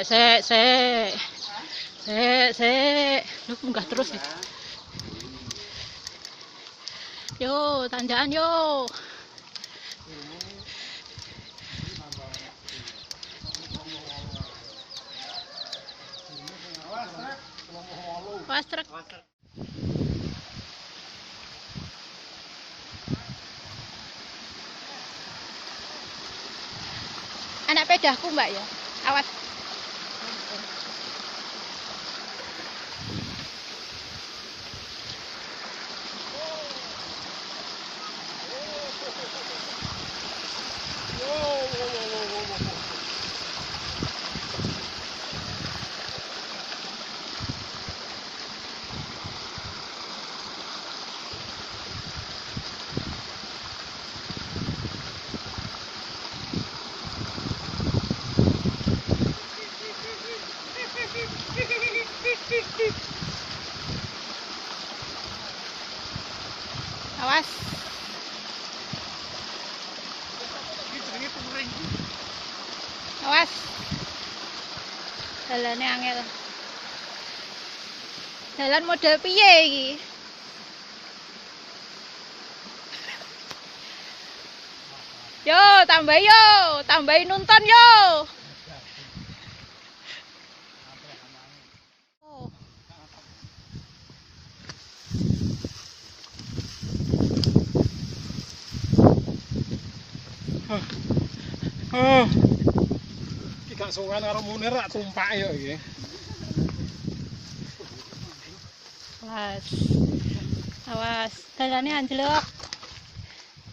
Sek. Lu munggah terus ya. Yo, tanjakan yo. Awas truk. Anak pedahku mbak ya. Awas. Awas. Awas. Dalane angel. Dalan model piye iki? Yo, tambahi nonton yo. Iki gak sowan karo Munir rak tumpak yo iki. Awas. Awas, dalane anjlok.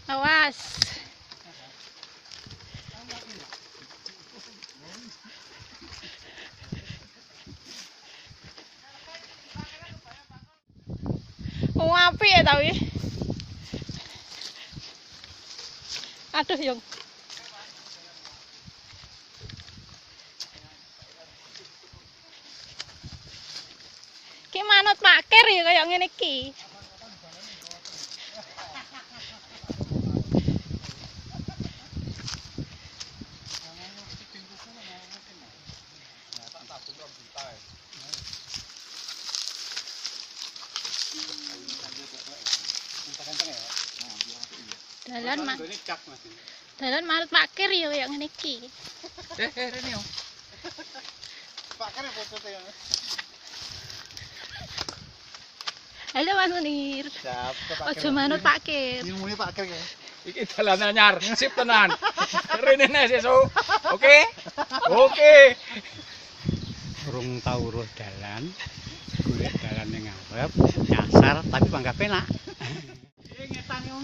Awas. Oh, apik ya ta wi. Aduh, Yung. Ki manut pakir ya kaya ngene iki. Dalan manut pakir ya kaya ngene iki. Rene yo. Pakir fotote yo. Halo Mas Munir. Ojo manut pakir. Ngomongnya pakir ya. Iki dalan anyar, sip tenan. Rene nek sesuk. Oke? Oke. Urung tau weruh dalan. Golek dalan ning ngarep, nyasar tapi bangga penak. Ngetan yo.